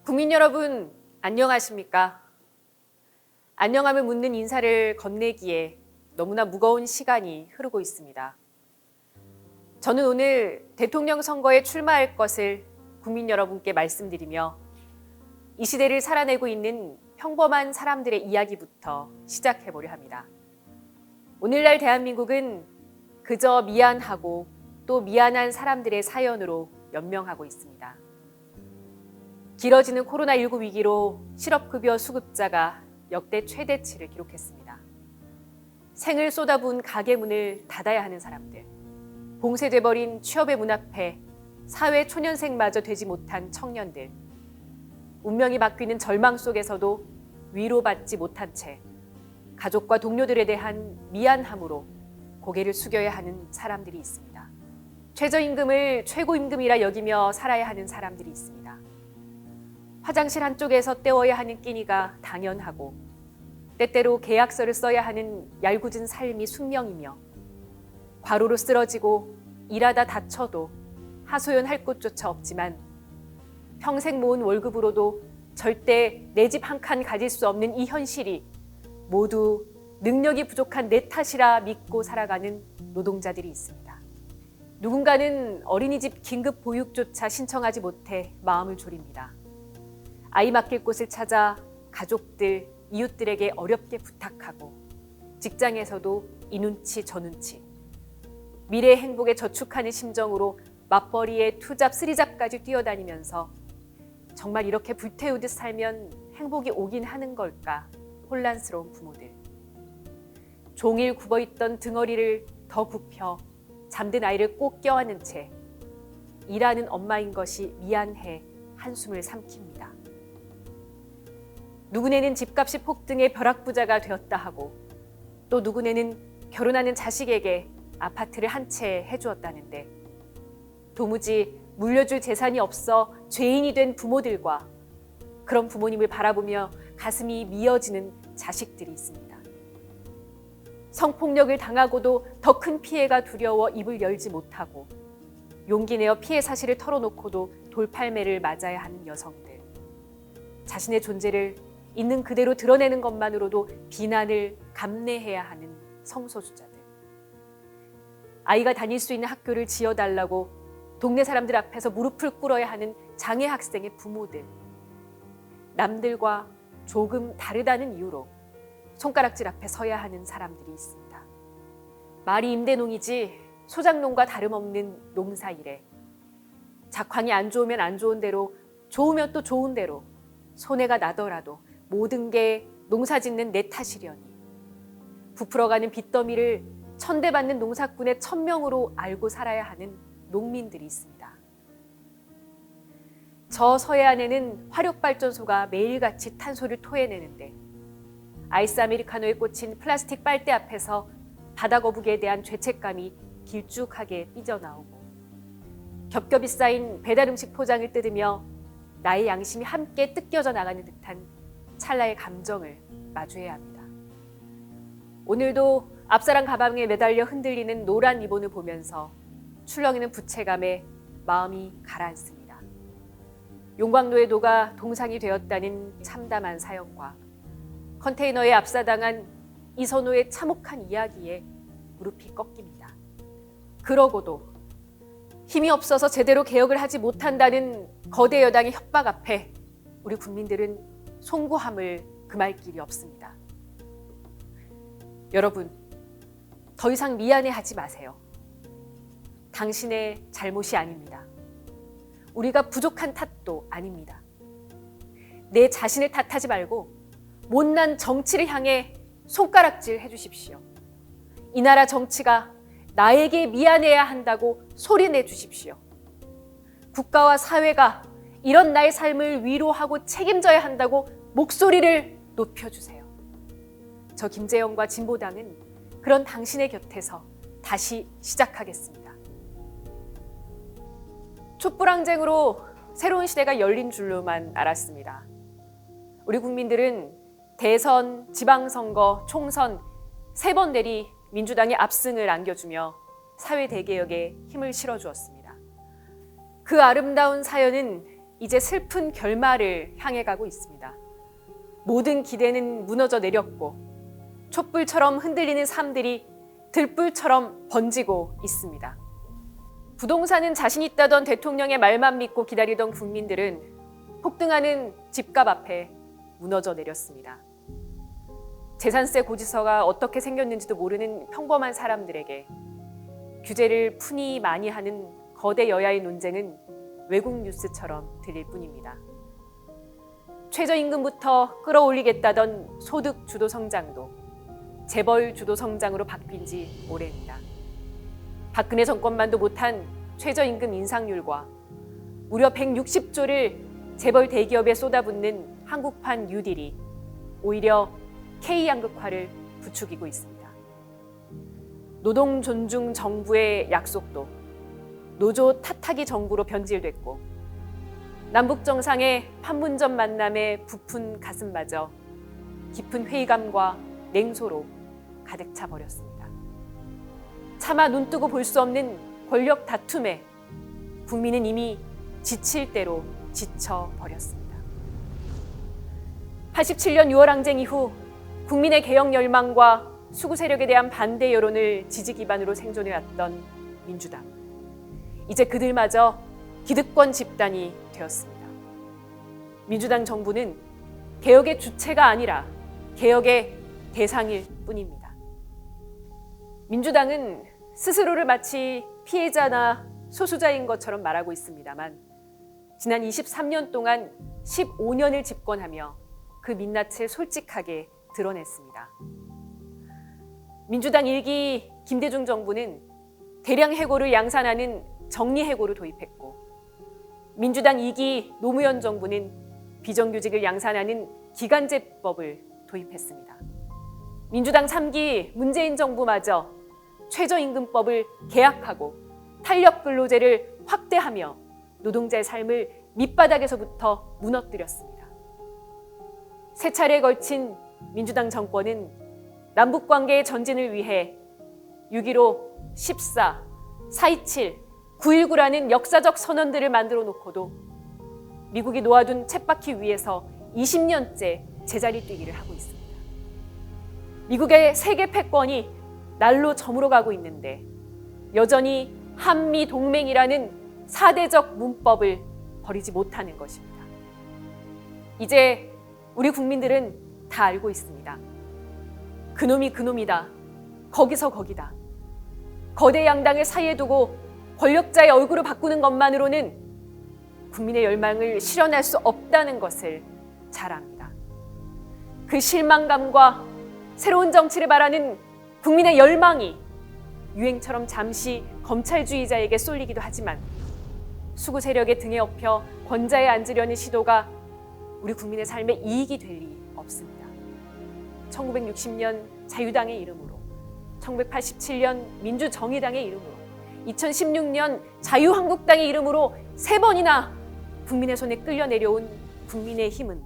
국민 여러분, 안녕하십니까? 안녕함을 묻는 인사를 건네기에 너무나 무거운 시간이 흐르고 있습니다. 저는 오늘 대통령 선거에 출마할 것을 국민 여러분께 말씀드리며 이 시대를 살아내고 있는 평범한 사람들의 이야기부터 시작해보려 합니다. 오늘날 대한민국은 그저 미안하고 또 미안한 사람들의 사연으로 연명하고 있습니다. 길어지는 코로나19 위기로 실업급여 수급자가 역대 최대치를 기록했습니다. 생을 쏟아부은 가게 문을 닫아야 하는 사람들, 봉쇄돼버린 취업의 문 앞에 사회 초년생마저 되지 못한 청년들, 운명이 바뀌는 절망 속에서도 위로받지 못한 채 가족과 동료들에 대한 미안함으로 고개를 숙여야 하는 사람들이 있습니다. 최저임금을 최고임금이라 여기며 살아야 하는 사람들이 있습니다. 화장실 한쪽에서 때워야 하는 끼니가 당연하고 때때로 계약서를 써야 하는 얄궂은 삶이 숙명이며 과로로 쓰러지고 일하다 다쳐도 하소연할 곳조차 없지만 평생 모은 월급으로도 절대 내 집 한 칸 가질 수 없는 이 현실이 모두 능력이 부족한 내 탓이라 믿고 살아가는 노동자들이 있습니다. 누군가는 어린이집 긴급 보육조차 신청하지 못해 마음을 졸입니다. 아이 맡길 곳을 찾아 가족들, 이웃들에게 어렵게 부탁하고 직장에서도 이 눈치 저 눈치 미래의 행복에 저축하는 심정으로 맞벌이에 투잡, 쓰리잡까지 뛰어다니면서 정말 이렇게 불태우듯 살면 행복이 오긴 하는 걸까 혼란스러운 부모들, 종일 굽어있던 등허리를 더 굽혀 잠든 아이를 꼭 껴안은 채 일하는 엄마인 것이 미안해 한숨을 삼킵니다. 누구네는 집값이 폭등해 벼락부자가 되었다 하고 또 누구네는 결혼하는 자식에게 아파트를 한 채 해주었다는데 도무지 물려줄 재산이 없어 죄인이 된 부모들과 그런 부모님을 바라보며 가슴이 미어지는 자식들이 있습니다. 성폭력을 당하고도 더 큰 피해가 두려워 입을 열지 못하고 용기 내어 피해 사실을 털어놓고도 돌팔매를 맞아야 하는 여성들, 자신의 존재를 있는 그대로 드러내는 것만으로도 비난을 감내해야 하는 성소수자들, 아이가 다닐 수 있는 학교를 지어달라고 동네 사람들 앞에서 무릎을 꿇어야 하는 장애 학생의 부모들, 남들과 조금 다르다는 이유로 손가락질 앞에 서야 하는 사람들이 있습니다. 말이 임대농이지 소작농과 다름없는 농사일에 작황이 안 좋으면 안 좋은 대로, 좋으면 또 좋은 대로 손해가 나더라도 모든 게 농사짓는 내 탓이려니 부풀어가는 빚더미를 천대받는 농사꾼의 천명으로 알고 살아야 하는 농민들이 있습니다. 저 서해안에는 화력발전소가 매일같이 탄소를 토해내는데 아이스 아메리카노에 꽂힌 플라스틱 빨대 앞에서 바다거북이에 대한 죄책감이 길쭉하게 삐져나오고 겹겹이 쌓인 배달음식 포장을 뜯으며 나의 양심이 함께 뜯겨져 나가는 듯한 찰나의 감정을 마주해야 합니다. 오늘도 앞사람 가방에 매달려 흔들리는 노란 리본을 보면서 출렁이는 부채감에 마음이 가라앉습니다. 용광로에 녹아 동상이 되었다는 참담한 사연과 컨테이너에 압사당한 이선호의 참혹한 이야기에 무릎이 꺾입니다. 그러고도 힘이 없어서 제대로 개혁을 하지 못한다는 거대 여당의 협박 앞에 우리 국민들은 송구함을 금할 길이 없습니다. 여러분, 더 이상 미안해하지 마세요. 당신의 잘못이 아닙니다. 우리가 부족한 탓도 아닙니다. 내 자신을 탓하지 말고 못난 정치를 향해 손가락질 해주십시오. 이 나라 정치가 나에게 미안해야 한다고 소리내 주십시오. 국가와 사회가 이런 나의 삶을 위로하고 책임져야 한다고 목소리를 높여주세요. 저 김재영과 진보당은 그런 당신의 곁에서 다시 시작하겠습니다. 촛불항쟁으로 새로운 시대가 열린 줄로만 알았습니다. 우리 국민들은 대선, 지방선거, 총선 3번 내리 민주당의 압승을 안겨주며 사회 대개혁에 힘을 실어주었습니다. 그 아름다운 사연은 이제 슬픈 결말을 향해 가고 있습니다. 모든 기대는 무너져 내렸고 촛불처럼 흔들리는 삶들이 들불처럼 번지고 있습니다. 부동산은 자신 있다던 대통령의 말만 믿고 기다리던 국민들은 폭등하는 집값 앞에 무너져 내렸습니다. 재산세 고지서가 어떻게 생겼는지도 모르는 평범한 사람들에게 규제를 푸니 많이 하는 거대 여야의 논쟁은 외국 뉴스처럼 들릴 뿐입니다. 최저임금부터 끌어올리겠다던 소득 주도 성장도 재벌 주도 성장으로 바뀐 지 오래입니다. 박근혜 정권만도 못한 최저임금 인상률과 무려 160조를 재벌 대기업에 쏟아붓는 한국판 뉴딜이 오히려 K양극화를 부추기고 있습니다. 노동 존중 정부의 약속도 노조 탓하기 정부로 변질됐고 남북 정상의 판문점 만남에 부푼 가슴마저 깊은 회의감과 냉소로 가득 차 버렸습니다. 차마 눈뜨고 볼 수 없는 권력 다툼에 국민은 이미 지칠 대로 지쳐 버렸습니다. 87년 6월 항쟁 이후 국민의 개혁 열망과 수구 세력에 대한 반대 여론을 지지 기반으로 생존해왔던 민주당. 이제 그들마저 기득권 집단이 되었습니다. 민주당 정부는 개혁의 주체가 아니라 개혁의 대상일 뿐입니다. 민주당은 스스로를 마치 피해자나 소수자인 것처럼 말하고 있습니다만 지난 23년 동안 15년을 집권하며 그 민낯을 솔직하게 드러냈습니다. 민주당 1기 김대중 정부는 대량 해고를 양산하는 정리해고를 도입했고 민주당 2기 노무현 정부는 비정규직을 양산하는 기간제법을 도입했습니다. 민주당 3기 문재인 정부마저 최저임금법을 개혁하고 탄력근로제를 확대하며 노동자의 삶을 밑바닥에서부터 무너뜨렸습니다. 세 차례에 걸친 민주당 정권은 남북관계의 전진을 위해 6.15, 14, 4.27, 9.19라는 역사적 선언들을 만들어 놓고도 미국이 놓아둔 쳇바퀴 위에서 20년째 제자리 뛰기를 하고 있습니다. 미국의 세계 패권이 날로 저물어 가고 있는데 여전히 한미 동맹이라는 사대적 문법을 버리지 못하는 것입니다. 이제 우리 국민들은 다 알고 있습니다. 그놈이 그놈이다. 거기서 거기다. 거대 양당을 사이에 두고 권력자의 얼굴을 바꾸는 것만으로는 국민의 열망을 실현할 수 없다는 것을 잘 압니다. 그 실망감과 새로운 정치를 바라는 국민의 열망이 유행처럼 잠시 검찰주의자에게 쏠리기도 하지만 수구 세력의 등에 업혀 권좌에 앉으려는 시도가 우리 국민의 삶에 이익이 될 리 없습니다. 1960년 자유당의 이름으로, 1987년 민주정의당의 이름으로, 2016년 자유한국당의 이름으로 3번이나 국민의 손에 끌려 내려온 국민의힘은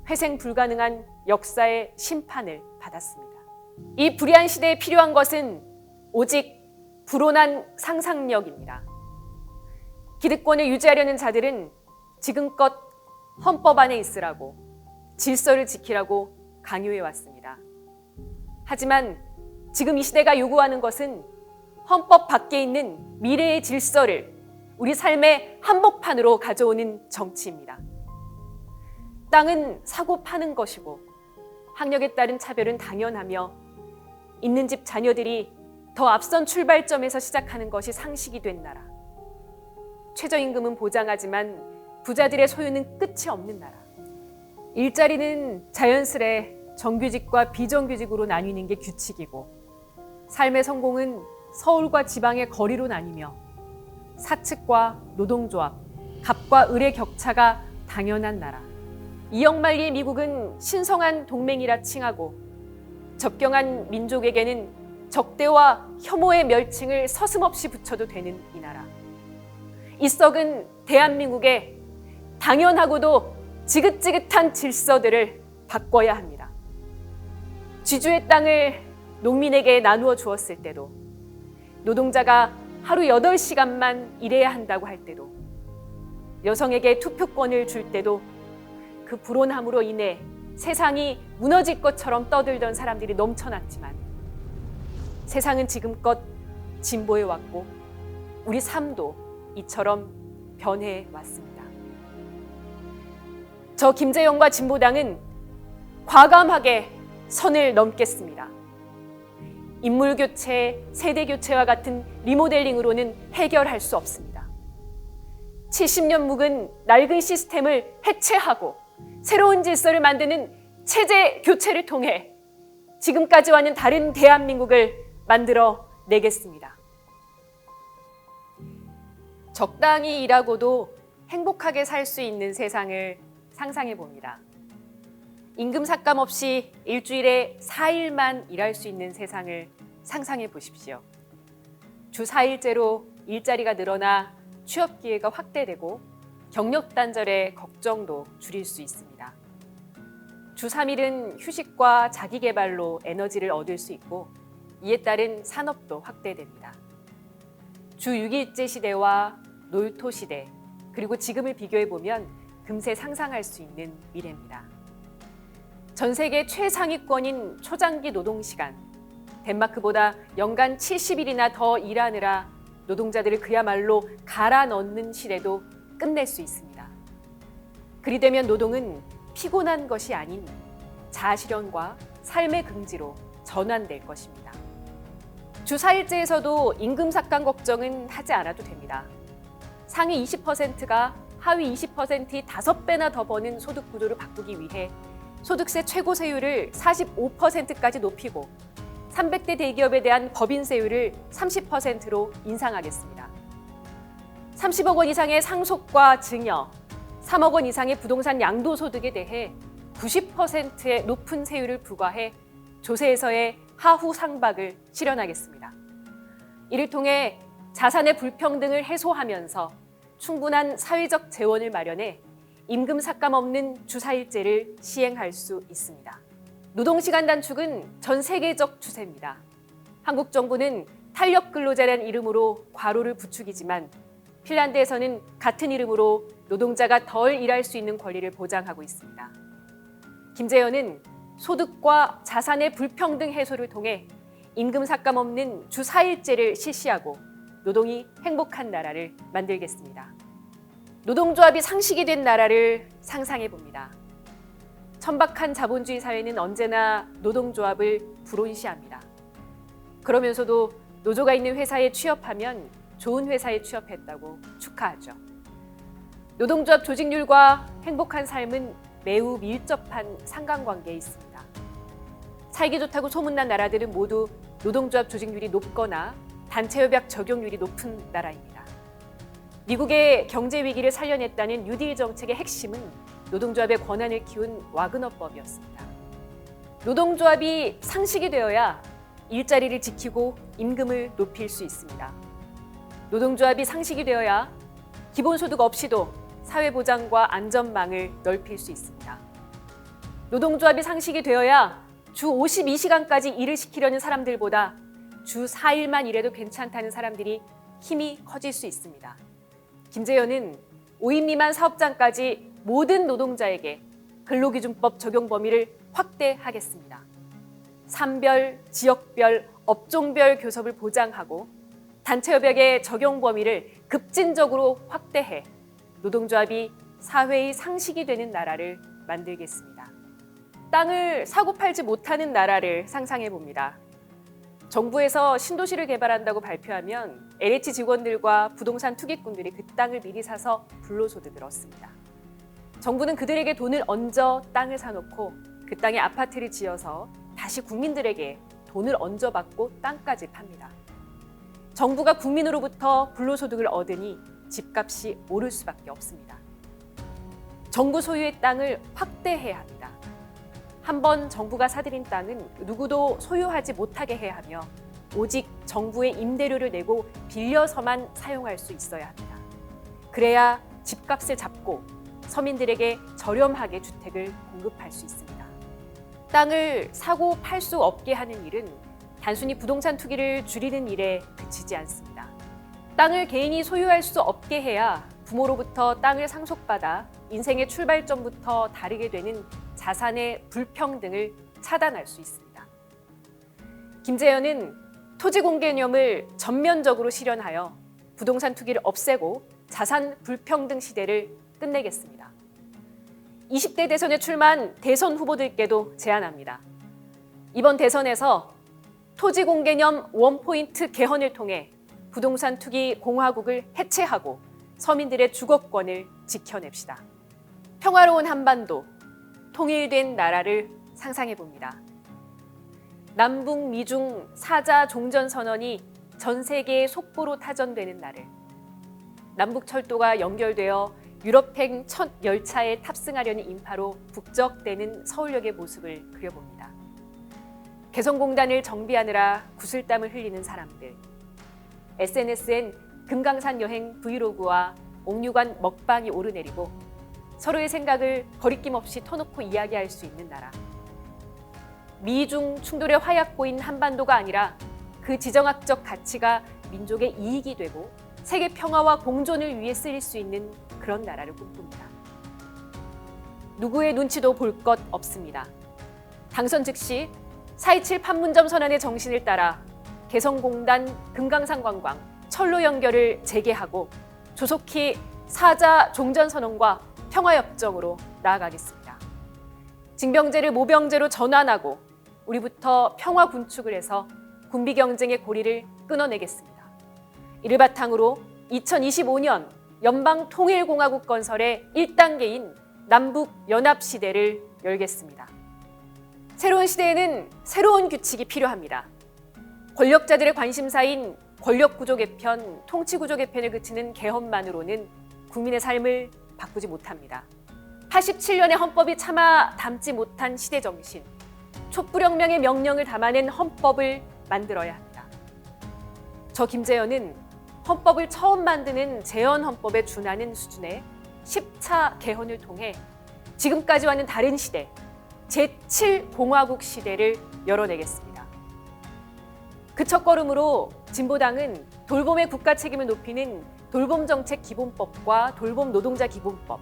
회생 불가능한 역사의 심판을 받았습니다. 이 불의한 시대에 필요한 것은 오직 불온한 상상력입니다. 기득권을 유지하려는 자들은 지금껏 헌법 안에 있으라고, 질서를 지키라고 강요해 왔습니다. 하지만 지금 이 시대가 요구하는 것은 헌법 밖에 있는 미래의 질서를 우리 삶의 한복판으로 가져오는 정치입니다. 땅은 사고 파는 것이고 학력에 따른 차별은 당연하며 있는 집 자녀들이 더 앞선 출발점에서 시작하는 것이 상식이 된 나라. 최저임금은 보장하지만 부자들의 소유는 끝이 없는 나라. 일자리는 자연스레 정규직과 비정규직으로 나뉘는 게 규칙이고 삶의 성공은 서울과 지방의 거리로 나뉘며 사측과 노동조합, 갑과 을의 격차가 당연한 나라. 이억만리의 미국은 신성한 동맹이라 칭하고 접경한 민족에게는 적대와 혐오의 멸칭을 서슴없이 붙여도 되는 이 나라. 이 썩은 대한민국의 당연하고도 지긋지긋한 질서들을 바꿔야 합니다. 쥐주의 땅을 농민에게 나누어 주었을 때도, 노동자가 하루 8시간만 일해야 한다고 할 때도, 여성에게 투표권을 줄 때도 그 불온함으로 인해 세상이 무너질 것처럼 떠들던 사람들이 넘쳐났지만 세상은 지금껏 진보해 왔고 우리 삶도 이처럼 변해 왔습니다. 저 김재영과 진보당은 과감하게 선을 넘겠습니다. 인물교체, 세대교체와 같은 리모델링으로는 해결할 수 없습니다. 70년 묵은 낡은 시스템을 해체하고 새로운 질서를 만드는 체제 교체를 통해 지금까지와는 다른 대한민국을 만들어 내겠습니다. 적당히 일하고도 행복하게 살 수 있는 세상을 상상해 봅니다. 임금 삭감 없이 일주일에 4일만 일할 수 있는 세상을 상상해 보십시오. 주 4일제로 일자리가 늘어나 취업 기회가 확대되고 경력 단절의 걱정도 줄일 수 있습니다. 주 3일은 휴식과 자기 개발로 에너지를 얻을 수 있고 이에 따른 산업도 확대됩니다. 주 6일제 시대와 놀토 시대 그리고 지금을 비교해 보면 금세 상상할 수 있는 미래입니다. 전 세계 최상위권인 초장기 노동시간, 덴마크보다 연간 70일이나 더 일하느라 노동자들을 그야말로 갈아 넣는 시대도 끝낼 수 있습니다. 그리 되면 노동은 피곤한 것이 아닌 자아실현과 삶의 긍지로 전환될 것입니다. 주 4일제에서도 임금 삭감 걱정은 하지 않아도 됩니다. 상위 20%가 하위 20%이 5배나 더 버는 소득 구조를 바꾸기 위해 소득세 최고세율을 45%까지 높이고 300대 대기업에 대한 법인세율을 30%로 인상하겠습니다. 30억 원 이상의 상속과 증여, 3억 원 이상의 부동산 양도소득에 대해 90%의 높은 세율을 부과해 조세에서의 하후 상박을 실현하겠습니다. 이를 통해 자산의 불평등을 해소하면서 충분한 사회적 재원을 마련해 임금 삭감 없는 주 4일제를 시행할 수 있습니다. 노동시간 단축은 전 세계적 추세입니다. 한국 정부는 탄력 근로자라는 이름으로 과로를 부추기지만 핀란드에서는 같은 이름으로 노동자가 덜 일할 수 있는 권리를 보장하고 있습니다. 김재현은 소득과 자산의 불평등 해소를 통해 임금 삭감 없는 주 4일제를 실시하고 노동이 행복한 나라를 만들겠습니다. 노동조합이 상식이 된 나라를 상상해 봅니다. 천박한 자본주의 사회는 언제나 노동조합을 불온시합니다. 그러면서도 노조가 있는 회사에 취업하면 좋은 회사에 취업했다고 축하하죠. 노동조합 조직률과 행복한 삶은 매우 밀접한 상관관계에 있습니다. 살기 좋다고 소문난 나라들은 모두 노동조합 조직률이 높거나 단체협약 적용률이 높은 나라입니다. 미국의 경제 위기를 살려냈다는 뉴딜 정책의 핵심은 노동조합의 권한을 키운 와그너법이었습니다. 노동조합이 상식이 되어야 일자리를 지키고 임금을 높일 수 있습니다. 노동조합이 상식이 되어야 기본소득 없이도 사회보장과 안전망을 넓힐 수 있습니다. 노동조합이 상식이 되어야 주 52시간까지 일을 시키려는 사람들보다 주 4일만 일해도 괜찮다는 사람들이 힘이 커질 수 있습니다. 김재현은 5인 미만 사업장까지 모든 노동자에게 근로기준법 적용 범위를 확대하겠습니다. 산별, 지역별, 업종별 교섭을 보장하고 단체협약의 적용 범위를 급진적으로 확대해 노동조합이 사회의 상식이 되는 나라를 만들겠습니다. 땅을 사고 팔지 못하는 나라를 상상해 봅니다. 정부에서 신도시를 개발한다고 발표하면 LH 직원들과 부동산 투기꾼들이 그 땅을 미리 사서 불로소득을 얻습니다. 정부는 그들에게 돈을 얹어 땅을 사놓고 그 땅에 아파트를 지어서 다시 국민들에게 돈을 얹어받고 땅까지 팝니다. 정부가 국민으로부터 불로소득을 얻으니 집값이 오를 수밖에 없습니다. 정부 소유의 땅을 확대해야 합니다. 한번 정부가 사들인 땅은 누구도 소유하지 못하게 해야 하며 오직 정부의 임대료를 내고 빌려서만 사용할 수 있어야 합니다. 그래야 집값을 잡고 서민들에게 저렴하게 주택을 공급할 수 있습니다. 땅을 사고 팔 수 없게 하는 일은 단순히 부동산 투기를 줄이는 일에 그치지 않습니다. 땅을 개인이 소유할 수 없게 해야 부모로부터 땅을 상속받아 인생의 출발점부터 다르게 되는 자산의 불평등을 차단할 수 있습니다. 김재현은 토지공 개념을 전면적으로 실현하여 부동산 투기를 없애고 자산 불평등 시대를 끝내겠습니다. 20대 대선에 출마한 대선 후보들께도 제안합니다. 이번 대선에서 토지공 개념 원포인트 개헌을 통해 부동산 투기 공화국을 해체하고 서민들의 주거권을 지켜냅시다. 평화로운 한반도, 통일된 나라를 상상해 봅니다. 남북 미중 4자 종전선언이 전 세계의 속보로 타전되는 날을, 남북철도가 연결되어 유럽행 첫 열차에 탑승하려는 인파로 북적대는 서울역의 모습을 그려봅니다. 개성공단을 정비하느라 구슬땀을 흘리는 사람들, SNS엔 금강산 여행 브이로그와 옥류관 먹방이 오르내리고 서로의 생각을 거리낌 없이 터놓고 이야기할 수 있는 나라. 미중 충돌의 화약고인 한반도가 아니라 그 지정학적 가치가 민족의 이익이 되고 세계 평화와 공존을 위해 쓰일 수 있는 그런 나라를 꿈꿉니다. 누구의 눈치도 볼 것 없습니다. 당선 즉시 4.27 판문점 선언의 정신을 따라 개성공단 금강산 관광 철로 연결을 재개하고 조속히 4자 종전선언과 평화협정으로 나아가겠습니다. 징병제를 모병제로 전환하고 우리부터 평화 군축을 해서 군비 경쟁의 고리를 끊어내겠습니다. 이를 바탕으로 2025년 연방통일공화국 건설의 1단계인 남북연합시대를 열겠습니다. 새로운 시대에는 새로운 규칙이 필요합니다. 권력자들의 관심사인 권력구조 개편, 통치구조 개편을 그치는 개헌만으로는 국민의 삶을 바꾸지 못합니다. 87년의 헌법이 차마 담지 못한 시대정신, 촛불혁명의 명령을 담아낸 헌법을 만들어야 합니다. 저 김재현은 헌법을 처음 만드는 재헌헌법에 준하는 수준의 10차 개헌을 통해 지금까지와는 다른 시대, 제7공화국 시대를 열어내겠습니다. 그 첫걸음으로 진보당은 돌봄의 국가 책임을 높이는 돌봄정책 기본법과 돌봄 노동자 기본법,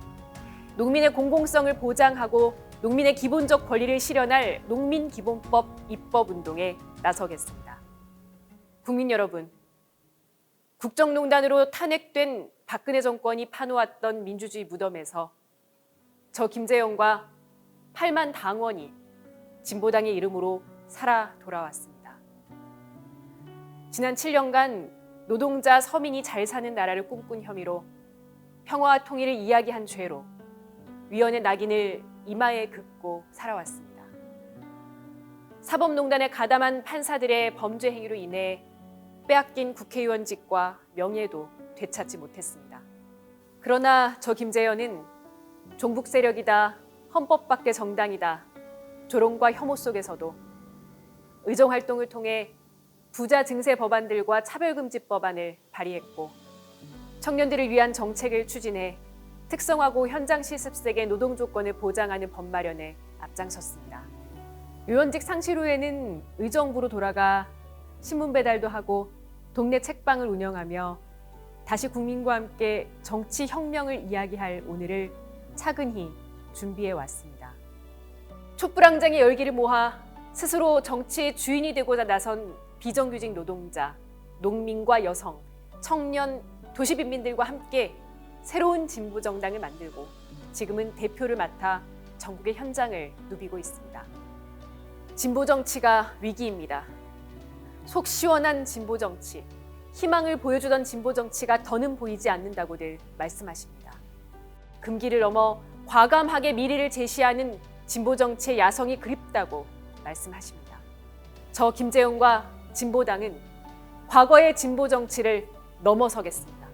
농민의 공공성을 보장하고 농민의 기본적 권리를 실현할 농민기본법 입법운동에 나서겠습니다. 국민 여러분, 국정농단으로 탄핵된 박근혜 정권이 파놓았던 민주주의 무덤에서 저 김재현과 8만 당원이 진보당의 이름으로 살아 돌아왔습니다. 지난 7년간 노동자 서민이 잘 사는 나라를 꿈꾼 혐의로 평화와 통일을 이야기한 죄로 위헌의 낙인을 이마에 긋고 살아왔습니다. 사법농단에 가담한 판사들의 범죄 행위로 인해 빼앗긴 국회의원직과 명예도 되찾지 못했습니다. 그러나 저 김재현은 종북 세력이다, 헌법 밖의 정당이다, 조롱과 혐오 속에서도 의정활동을 통해 부자 증세 법안들과 차별금지 법안을 발의했고 청년들을 위한 정책을 추진해 특성화고 현장 실습생의 노동 조건을 보장하는 법 마련에 앞장섰습니다. 의원직 상실 후에는 의정부로 돌아가 신문 배달도 하고 동네 책방을 운영하며 다시 국민과 함께 정치 혁명을 이야기할 오늘을 차근히 준비해 왔습니다. 촛불항쟁의 열기를 모아 스스로 정치의 주인이 되고자 나선 비정규직 노동자, 농민과 여성, 청년, 도시빈민들과 함께 새로운 진보 정당을 만들고 지금은 대표를 맡아 전국의 현장을 누비고 있습니다. 진보 정치가 위기입니다. 속 시원한 진보 정치, 희망을 보여주던 진보 정치가 더는 보이지 않는다고들 말씀하십니다. 금기를 넘어 과감하게 미래를 제시하는 진보 정치의 야성이 그립다고 말씀하십니다. 저 김재현과 진보당은 과거의 진보 정치를 넘어서겠습니다.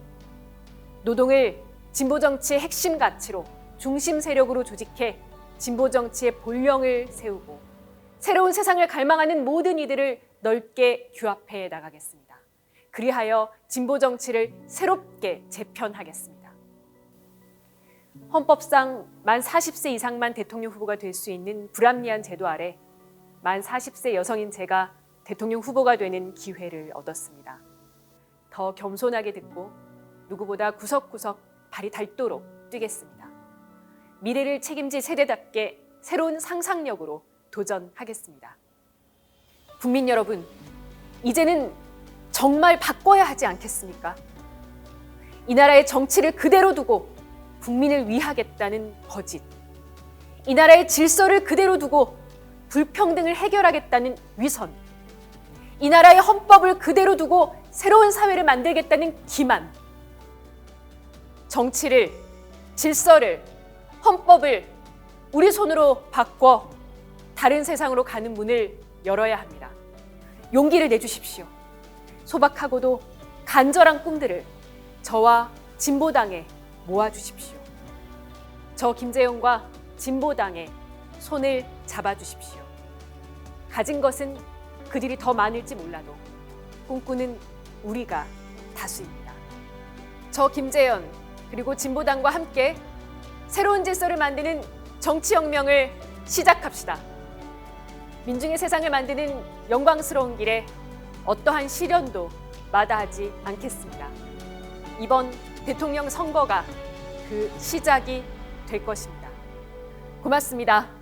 노동을 진보 정치의 핵심 가치로 중심 세력으로 조직해 진보 정치의 본령을 세우고 새로운 세상을 갈망하는 모든 이들을 넓게 규합해 나가겠습니다. 그리하여 진보 정치를 새롭게 재편하겠습니다. 헌법상 만 40세 이상만 대통령 후보가 될 수 있는 불합리한 제도 아래 만 40세 여성인 제가 대통령 후보가 되는 기회를 얻었습니다. 더 겸손하게 듣고 누구보다 구석구석 발이 닳도록 뛰겠습니다. 미래를 책임질 세대답게 새로운 상상력으로 도전하겠습니다. 국민 여러분, 이제는 정말 바꿔야 하지 않겠습니까? 이 나라의 정치를 그대로 두고 국민을 위하겠다는 거짓, 이 나라의 질서를 그대로 두고 불평등을 해결하겠다는 위선, 이 나라의 헌법을 그대로 두고 새로운 사회를 만들겠다는 기만, 정치를, 질서를, 헌법을 우리 손으로 바꿔 다른 세상으로 가는 문을 열어야 합니다. 용기를 내주십시오. 소박하고도 간절한 꿈들을 저와 진보당에 모아주십시오. 저 김재용과 진보당의 손을 잡아주십시오. 가진 것은 그들이 더 많을지 몰라도 꿈꾸는 우리가 다수입니다. 저 김재현 그리고 진보당과 함께 새로운 질서를 만드는 정치혁명을 시작합시다. 민중의 세상을 만드는 영광스러운 길에 어떠한 시련도 마다하지 않겠습니다. 이번 대통령 선거가 그 시작이 될 것입니다. 고맙습니다.